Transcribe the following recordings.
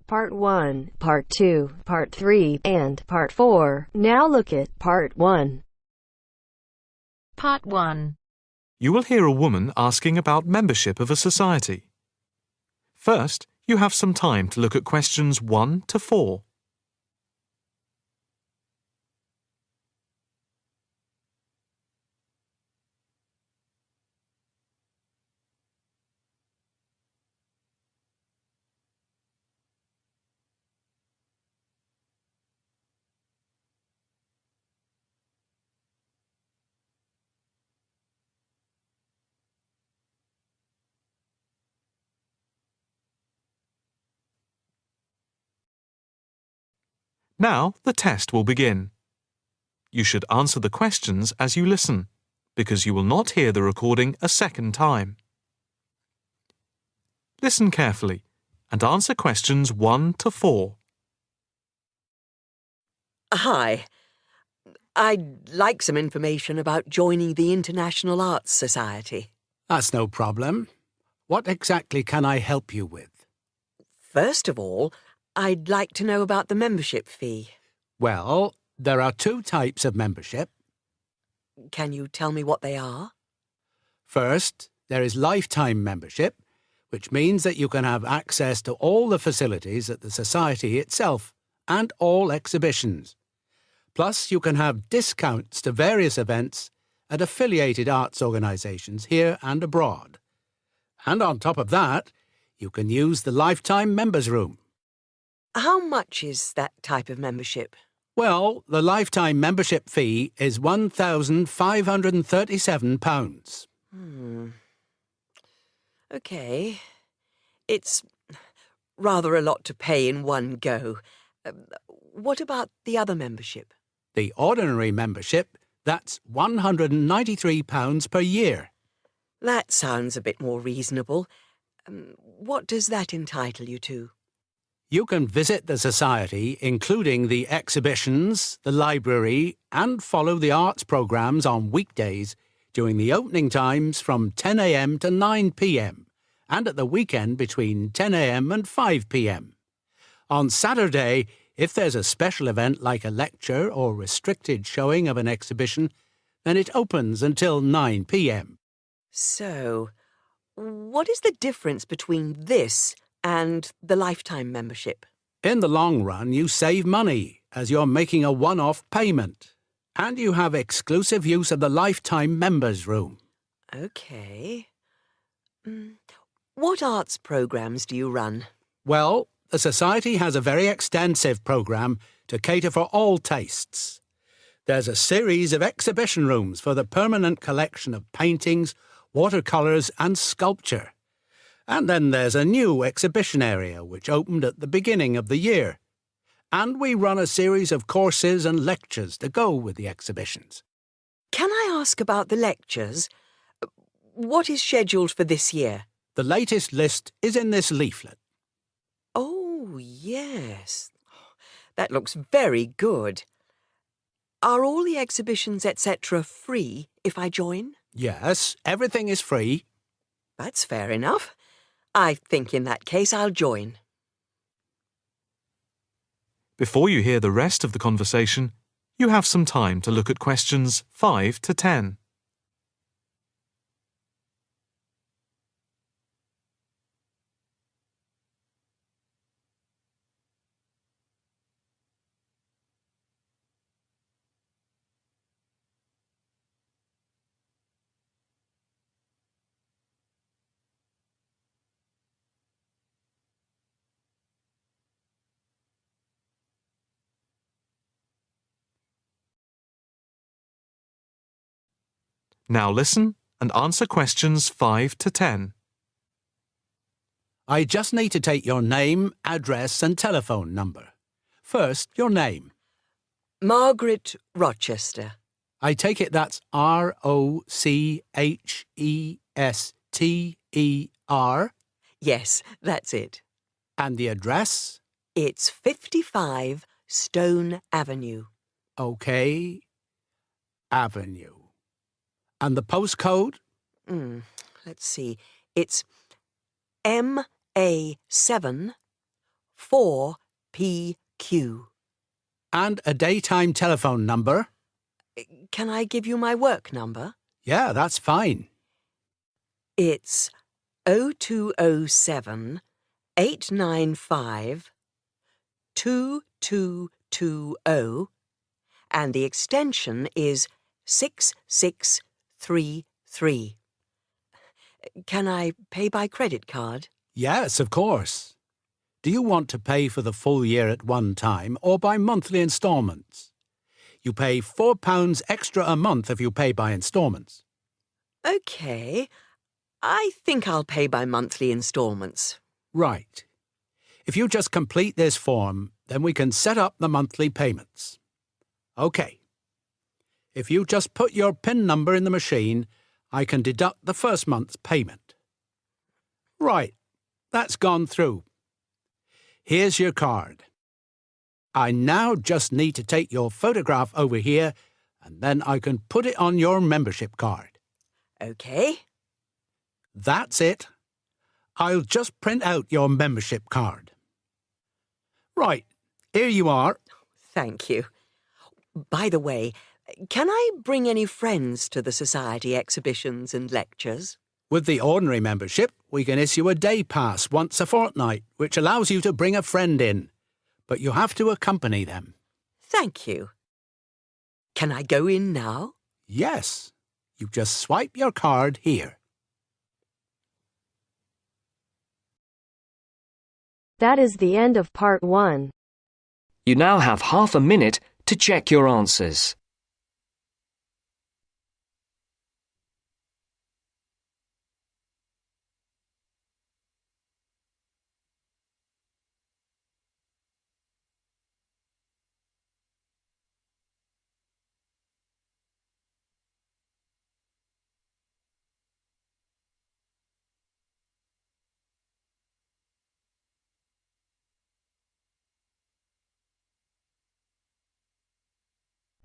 Part 1, Part 2, Part 3, and Part 4. Now look at Part 1. Part 1. You will hear a woman asking about membership of a society. First, you have some time to look at questions 1 to 4. Now the test will begin. You should answer the questions as you listen, because you will not hear the recording a second time. Listen carefully and answer questions 1 to 4. Hi. I'd like some information about joining the International Arts Society. That's no problem. What exactly can I help you with? First of all, I'd like to know about the membership fee. Well, there are 2 types of membership. Can you tell me what they are? First, there is lifetime membership, which means that you can have access to all the facilities at the Society itself and all exhibitions. Plus, you can have discounts to various events at affiliated arts organisations here and abroad. And on top of that, you can use the lifetime members' room. How much is that type of membership? Well, the lifetime membership fee is £1,537. OK. It's rather a lot to pay in one go. What about the other membership? The ordinary membership, that's £193 per year. That sounds a bit more reasonable. What does that entitle you to? You can visit the Society, including the exhibitions, the library, and follow the arts programmes on weekdays during the opening times from 10 a.m. to 9 p.m. and at the weekend between 10 a.m. and 5 p.m. On Saturday, if there's a special event like a lecture or restricted showing of an exhibition, then it opens until 9 p.m. So, what is the difference between this and the lifetime membership? In the long run, you save money as you're making a one-off payment, and you have exclusive use of the lifetime members' room. OK. What arts programmes do you run? Well, the Society has a very extensive programme to cater for all tastes. There's a series of exhibition rooms for the permanent collection of paintings, watercolours and sculpture. And then there's a new exhibition area which opened at the beginning of the year. And we run a series of courses and lectures to go with the exhibitions. Can I ask about the lectures? What is scheduled for this year? The latest list is in this leaflet. Oh, yes. That looks very good. Are all the exhibitions, etc., free if I join? Yes, everything is free. That's fair enough. I think in that case I'll join. Before you hear the rest of the conversation, you have some time to look at questions 5 to 10. Now listen and answer questions 5 to 10. I just need to take your name, address and telephone number. First, your name. Margaret Rochester. I take it that's R-O-C-H-E-S-T-E-R? Yes, that's it. And the address? It's 55 Stone Avenue. OK. Avenue. And the postcode? Let's see. It's MA7 4PQ. And a daytime telephone number? Can I give you my work number? Yeah, that's fine. It's 0207 895 2220, and the extension is 6633. Can I pay by credit card? Yes, of course. Do you want to pay for the full year at one time or by monthly instalments? You pay £4 extra a month if you pay by instalments. OK. I think I'll pay by monthly instalments. Right. If you just complete this form, then we can set up the monthly payments. OK. If you just put your PIN number in the machine, I can deduct the first month's payment. Right. That's gone through. Here's your card. I now just need to take your photograph over here, and then I can put it on your membership card. OK. That's it. I'll just print out your membership card. Right, here you are. Thank you. By the way, can I bring any friends to the Society exhibitions and lectures? With the ordinary membership, we can issue a day pass once a fortnight, which allows you to bring a friend in. But you have to accompany them. Thank you. Can I go in now? Yes. You just swipe your card here. That is the end of part 1. You now have half a minute to check your answers.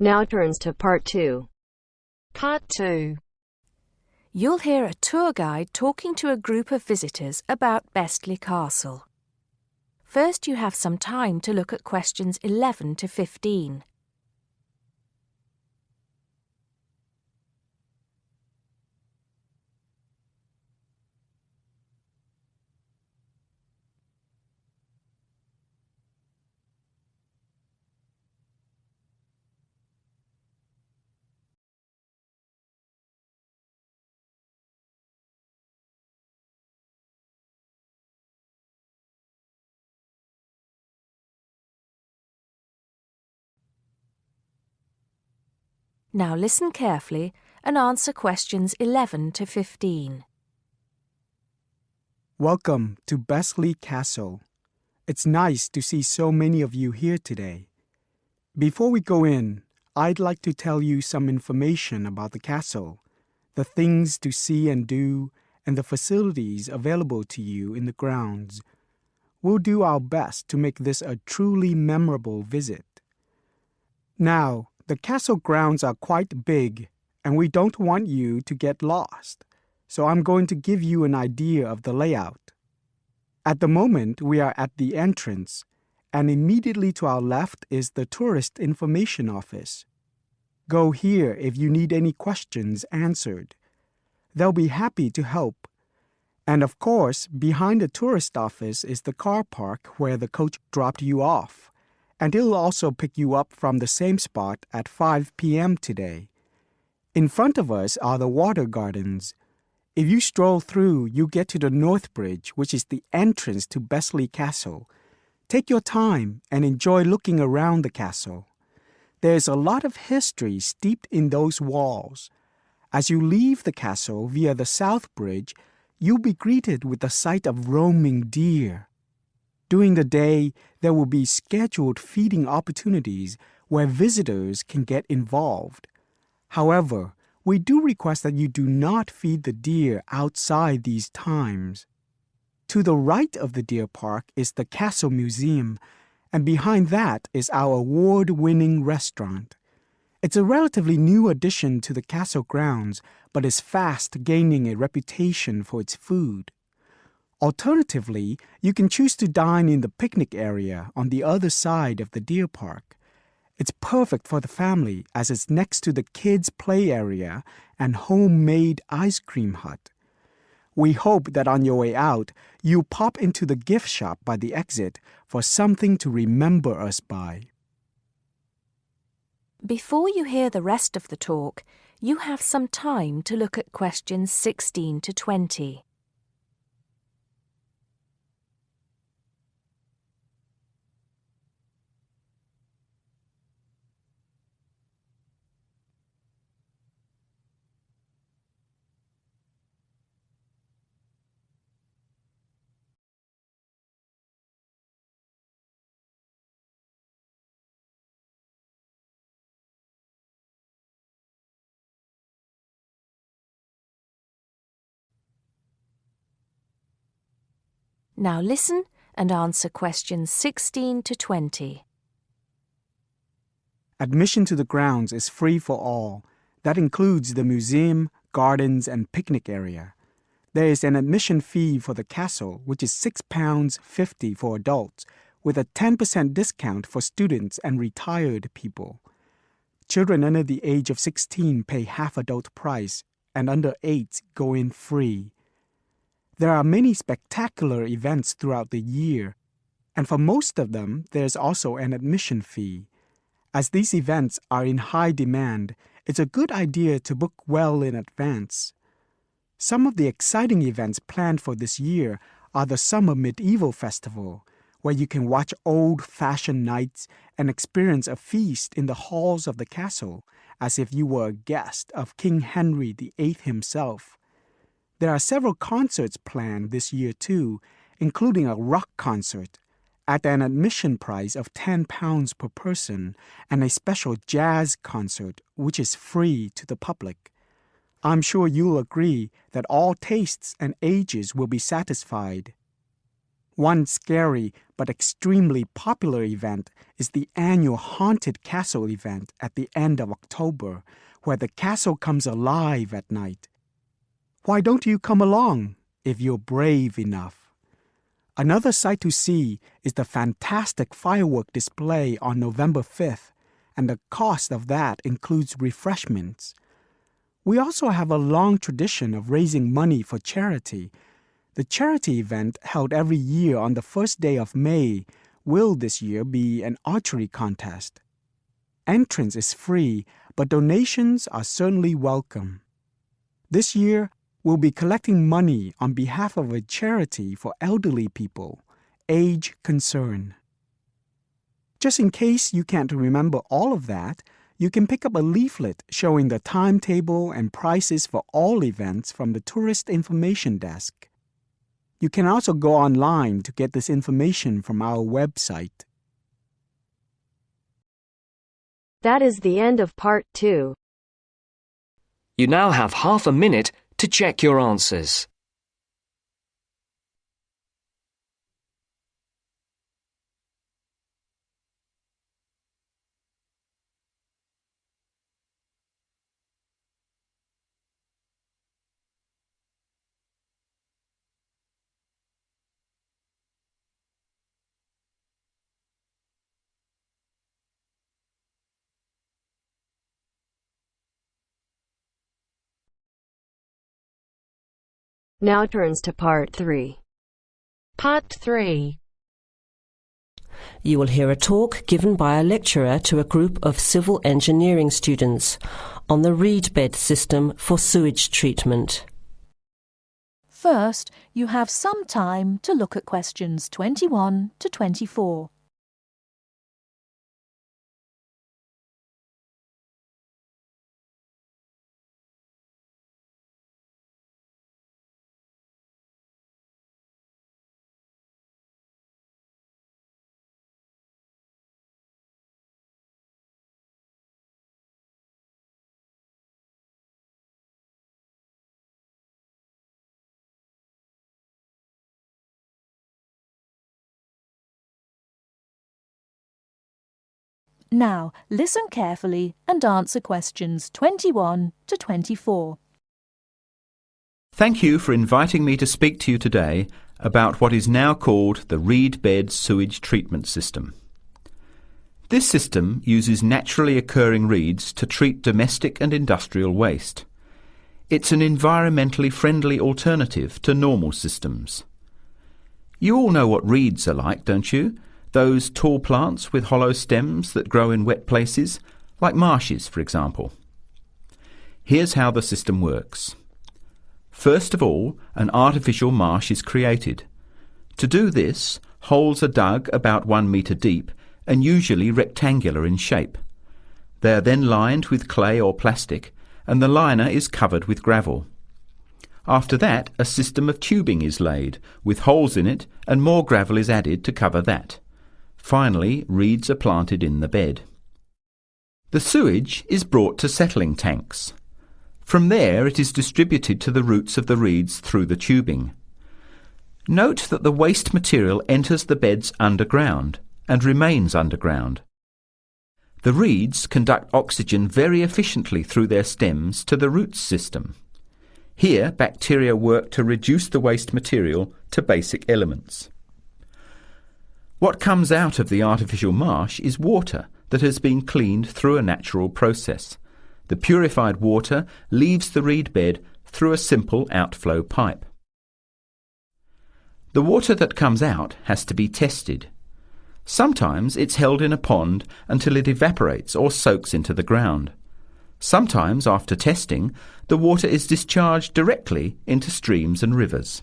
Now turns to part 2. Part 2. You'll hear a tour guide talking to a group of visitors about Bestley Castle. First, you have some time to look at questions 11 to 15. Now listen carefully and answer questions 11 to 15. Welcome to Bestley Castle. It's nice to see so many of you here today. Before we go in, I'd like to tell you some information about the castle, the things to see and do, and the facilities available to you in the grounds. We'll do our best to make this a truly memorable visit. Now, the castle grounds are quite big, and we don't want you to get lost, so I'm going to give you an idea of the layout. At the moment, we are at the entrance, and immediately to our left is the Tourist Information Office. Go here if you need any questions answered. They'll be happy to help. And of course, behind the tourist office is the car park where the coach dropped you off. And it'll also pick you up from the same spot at 5 p.m. today. In front of us are the water gardens. If you stroll through, you get to the North Bridge, which is the entrance to Bestley Castle. Take your time and enjoy looking around the castle. There's a lot of history steeped in those walls. As you leave the castle via the South Bridge, you'll be greeted with the sight of roaming deer. During the day, there will be scheduled feeding opportunities where visitors can get involved. However, we do request that you do not feed the deer outside these times. To the right of the deer park is the Castle Museum, And behind that is our award-winning restaurant. It's a relatively new addition to the castle grounds, but is fast gaining a reputation for its food. Alternatively, you can choose to dine in the picnic area on the other side of the deer park. It's perfect for the family as it's next to the kids' play area and homemade ice cream hut. We hope that on your way out, you pop into the gift shop by the exit for something to remember us by. Before you hear the rest of the talk, you have some time to look at questions 16 to 20. Now listen and answer questions 16 to 20. Admission to the grounds is free for all. That includes the museum, gardens, and picnic area. There is an admission fee for the castle, which is £6.50 for adults, with a 10% discount for students and retired people. Children under the age of 16 pay half adult price, and under 8 go in free. There are many spectacular events throughout the year, and for most of them, there's also an admission fee. As these events are in high demand, it's a good idea to book well in advance. Some of the exciting events planned for this year are the Summer Medieval Festival, where you can watch old-fashioned nights and experience a feast in the halls of the castle, as if you were a guest of King Henry VIII himself. There are several concerts planned this year too, including a rock concert at an admission price of £10 per person and a special jazz concert which is free to the public. I'm sure you'll agree that all tastes and ages will be satisfied. One scary but extremely popular event is the annual Haunted Castle event at the end of October, where the castle comes alive at night. Why don't you come along if you're brave enough? Another sight to see is the fantastic firework display on November 5th, and the cost of that includes refreshments. We also have a long tradition of raising money for charity. The charity event held every year on the first day of May will this year be an archery contest. Entrance is free, but donations are certainly welcome. This year, we'll be collecting money on behalf of a charity for elderly people, Age Concern. Just in case you can't remember all of that, you can pick up a leaflet showing the timetable and prices for all events from the Tourist Information Desk. You can also go online to get this information from our website. That is the end of part 2. You now have half a minute to check your answers. Now turns to part 3. Part 3. You will hear a talk given by a lecturer to a group of civil engineering students on the reed bed system for sewage treatment. First, you have some time to look at questions 21 to 24. Now, listen carefully and answer questions 21 to 24. Thank you for inviting me to speak to you today about what is now called the reed bed sewage treatment system. This system uses naturally occurring reeds to treat domestic and industrial waste. It's an environmentally friendly alternative to normal systems. You all know what reeds are like, don't you? Those tall plants with hollow stems that grow in wet places, like marshes, for example. Here's how the system works. First of all, an artificial marsh is created. To do this, holes are dug about 1 metre deep and usually rectangular in shape. They are then lined with clay or plastic, and the liner is covered with gravel. After that, a system of tubing is laid, with holes in it, and more gravel is added to cover that. Finally, reeds are planted in the bed. The sewage is brought to settling tanks. From there, it is distributed to the roots of the reeds through the tubing. Note that the waste material enters the beds underground and remains underground. The reeds conduct oxygen very efficiently through their stems to the roots system. Here, bacteria work to reduce the waste material to basic elements. What comes out of the artificial marsh is water that has been cleaned through a natural process. The purified water leaves the reed bed through a simple outflow pipe. The water that comes out has to be tested. Sometimes it's held in a pond until it evaporates or soaks into the ground. Sometimes, after testing, the water is discharged directly into streams and rivers.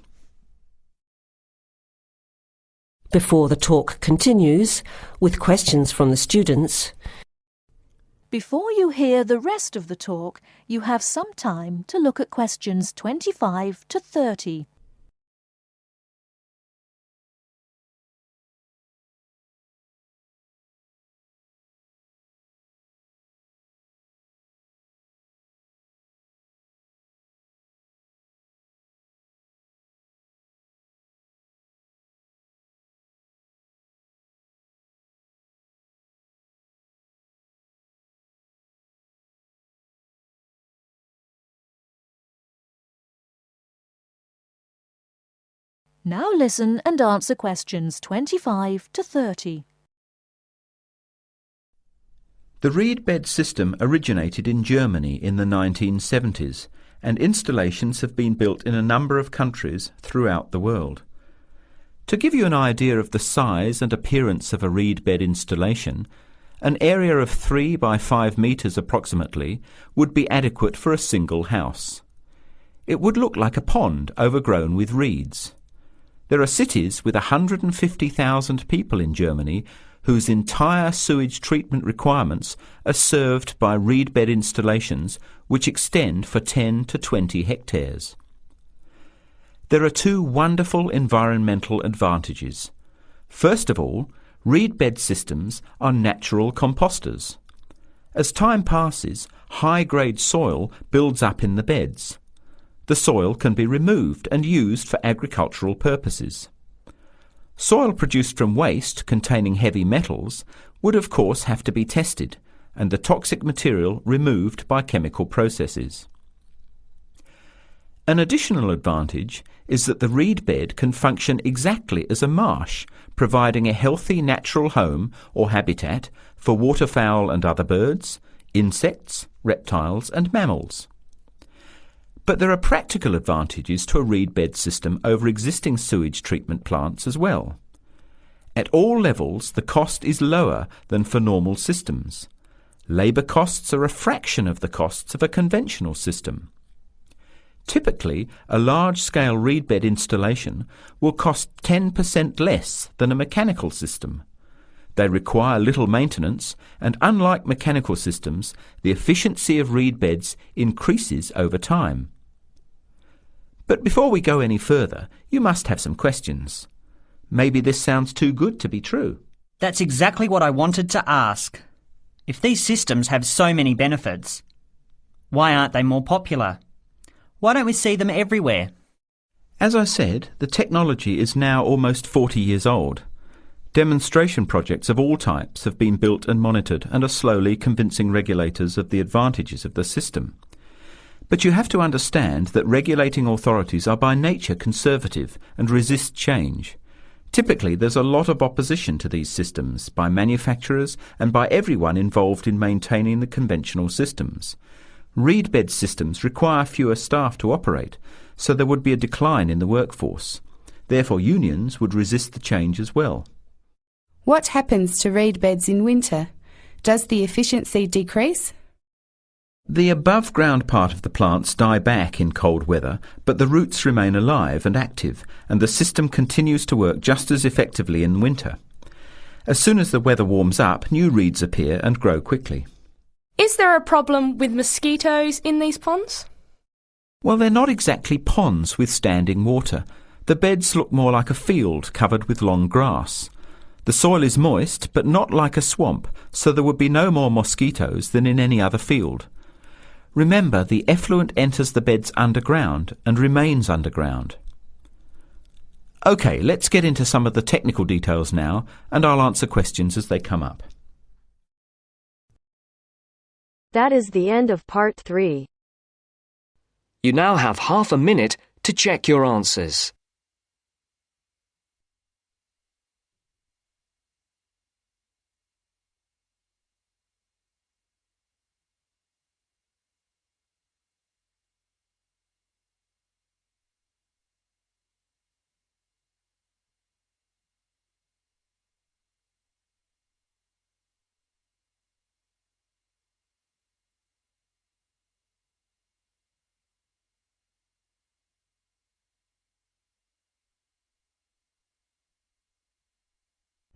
Before the talk continues, with questions from the students, Before you hear the rest of the talk, you have some time to look at questions 25 to 30. Now listen and answer questions 25 to 30. The reed bed system originated in Germany in the 1970s, and installations have been built in a number of countries throughout the world. To give you an idea of the size and appearance of a reed bed installation, an area of 3 by 5 metres approximately would be adequate for a single house. It would look like a pond overgrown with reeds. There are cities with 150,000 people in Germany whose entire sewage treatment requirements are served by reed bed installations which extend for 10 to 20 hectares. There are two wonderful environmental advantages. First of all, reed bed systems are natural composters. As time passes, high-grade soil builds up in the beds. The soil can be removed and used for agricultural purposes. Soil produced from waste containing heavy metals would of course have to be tested and the toxic material removed by chemical processes. An additional advantage is that the reed bed can function exactly as a marsh, providing a healthy natural home or habitat for waterfowl and other birds, insects, reptiles and mammals. But there are practical advantages to a reed bed system over existing sewage treatment plants as well. At all levels, the cost is lower than for normal systems. Labour costs are a fraction of the costs of a conventional system. Typically, a large-scale reed bed installation will cost 10% less than a mechanical system. They require little maintenance, and unlike mechanical systems, the efficiency of reed beds increases over time. But before we go any further, you must have some questions. Maybe this sounds too good to be true. That's exactly what I wanted to ask. If these systems have so many benefits, why aren't they more popular? Why don't we see them everywhere? As I said, the technology is now almost 40 years old. Demonstration projects of all types have been built and monitored and are slowly convincing regulators of the advantages of the system. But you have to understand that regulating authorities are by nature conservative and resist change. Typically, there's a lot of opposition to these systems by manufacturers and by everyone involved in maintaining the conventional systems. Reed bed systems require fewer staff to operate, so there would be a decline in the workforce. Therefore, unions would resist the change as well. What happens to reed beds in winter? Does the efficiency decrease? The above-ground part of the plants die back in cold weather, but the roots remain alive and active, and the system continues to work just as effectively in winter. As soon as the weather warms up, new reeds appear and grow quickly. Is there a problem with mosquitoes in these ponds? Well, they're not exactly ponds with standing water. The beds look more like a field covered with long grass. The soil is moist, but not like a swamp, so there would be no more mosquitoes than in any other field. Remember, the effluent enters the beds underground and remains underground. OK, let's get into some of the technical details now, and I'll answer questions as they come up. That is the end of part 3. You now have half a minute to check your answers.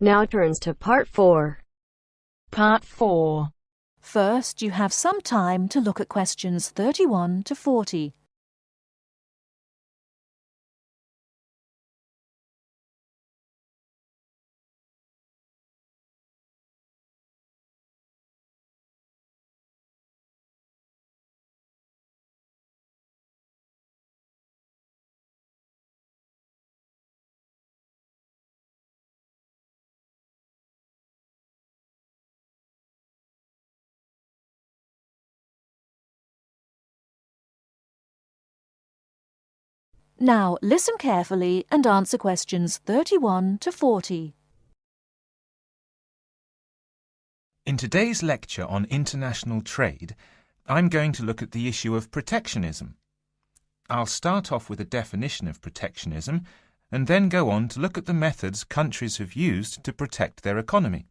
Now turns to part 4. Part 4. First, you have some time to look at questions 31 to 40. Now listen carefully and answer questions 31 to 40. In today's lecture on international trade, I'm going to look at the issue of protectionism. I'll start off with a definition of protectionism and then go on to look at the methods countries have used to protect their economy.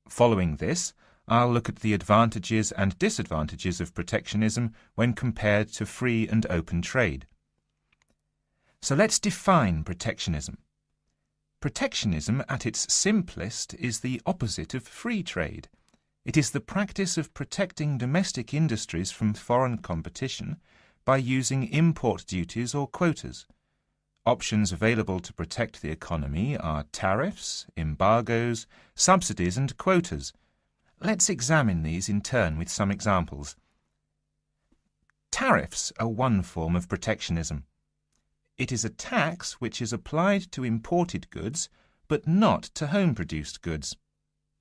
Following this, I'll look at the advantages and disadvantages of protectionism when compared to free and open trade. So let's define protectionism. Protectionism, at its simplest, is the opposite of free trade. It is the practice of protecting domestic industries from foreign competition by using import duties or quotas. Options available to protect the economy are tariffs, embargoes, subsidies and quotas. Let's examine these in turn with some examples. Tariffs are one form of protectionism. It is a tax which is applied to imported goods, but not to home-produced goods.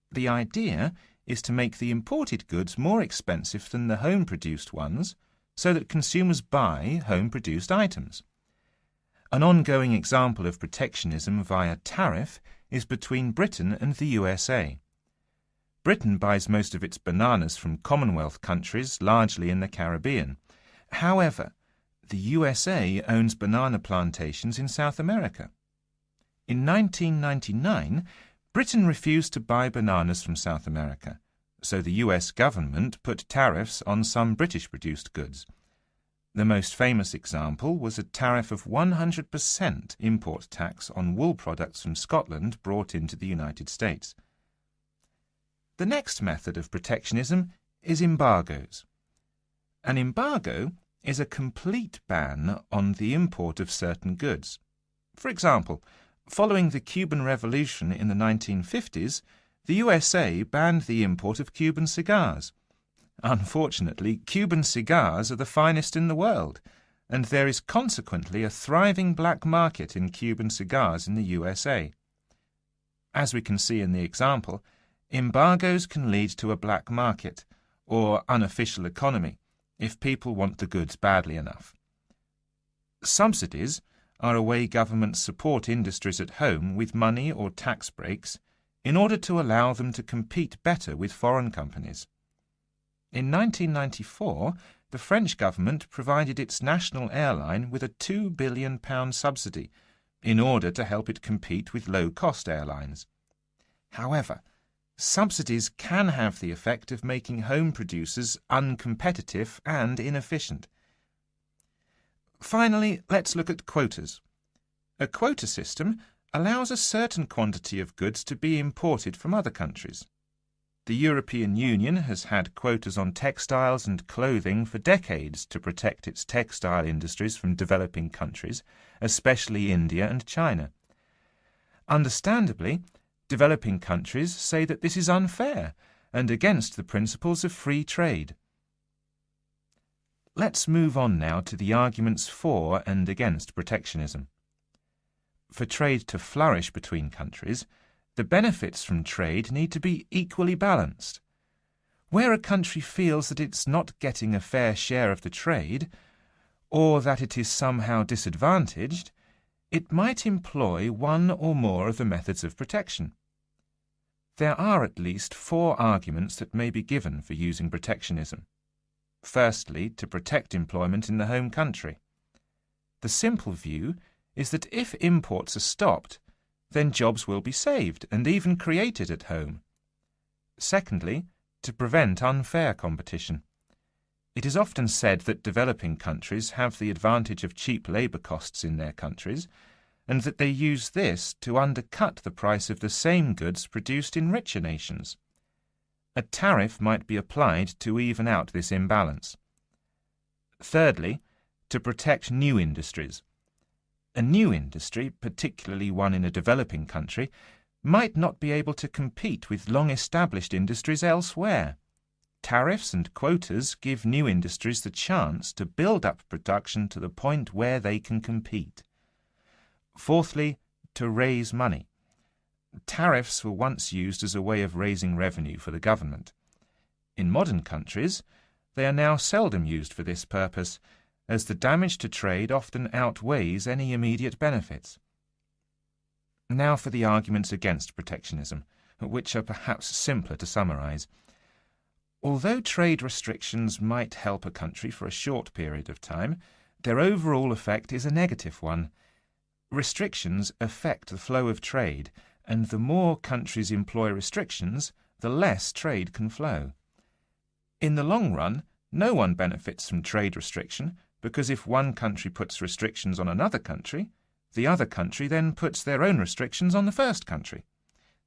The idea is to make the imported goods more expensive than the home-produced ones, so that consumers buy home-produced items. An ongoing example of protectionism via tariff is between Britain and the USA. Britain buys most of its bananas from Commonwealth countries, largely in the Caribbean. However, the USA owns banana plantations in South America. In 1999, Britain refused to buy bananas from South America, so the US government put tariffs on some British-produced goods. The most famous example was a tariff of 100% import tax on wool products from Scotland brought into the United States. The next method of protectionism is embargoes. An embargo is a complete ban on the import of certain goods. For example, following the Cuban Revolution in the 1950s, the USA banned the import of Cuban cigars. Unfortunately, Cuban cigars are the finest in the world, and there is consequently a thriving black market in Cuban cigars in the USA. As we can see in the example, embargoes can lead to a black market or unofficial economy if people want the goods badly enough. Subsidies are a way governments support industries at home with money or tax breaks in order to allow them to compete better with foreign companies. In 1994, the French government provided its national airline with a £2 billion subsidy in order to help it compete with low-cost airlines. However, subsidies can have the effect of making home producers uncompetitive and inefficient. Finally, let's look at quotas. A quota system allows a certain quantity of goods to be imported from other countries. The European Union has had quotas on textiles and clothing for decades to protect its textile industries from developing countries, especially India and China. Understandably, developing countries say that this is unfair and against the principles of free trade. Let's move on now to the arguments for and against protectionism. For trade to flourish between countries, the benefits from trade need to be equally balanced. Where a country feels that it's not getting a fair share of the trade, or that it is somehow disadvantaged, it might employ one or more of the methods of protection. There are at least 4 arguments that may be given for using protectionism. Firstly, to protect employment in the home country. The simple view is that if imports are stopped, then jobs will be saved and even created at home. Secondly, to prevent unfair competition. It is often said that developing countries have the advantage of cheap labour costs in their countries, and that they use this to undercut the price of the same goods produced in richer nations. A tariff might be applied to even out this imbalance. Thirdly, to protect new industries. A new industry, particularly one in a developing country, might not be able to compete with long-established industries elsewhere. Tariffs and quotas give new industries the chance to build up production to the point where they can compete. Fourthly, to raise money. Tariffs were once used as a way of raising revenue for the government. In modern countries, they are now seldom used for this purpose, as the damage to trade often outweighs any immediate benefits. Now for the arguments against protectionism, which are perhaps simpler to summarize. Although trade restrictions might help a country for a short period of time, their overall effect is a negative one. Restrictions affect the flow of trade, and the more countries employ restrictions, the less trade can flow. In the long run, no one benefits from trade restriction, because if one country puts restrictions on another country, the other country then puts their own restrictions on the first country.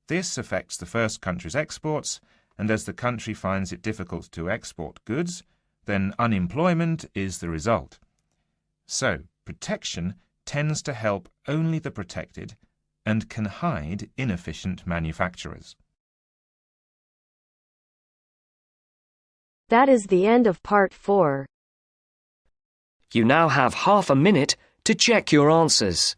This affects the first country's exports, and as the country finds it difficult to export goods, then unemployment is the result. So, protection tends to help only the protected and can hide inefficient manufacturers. That is the end of part 4. You now have half a minute to check your answers.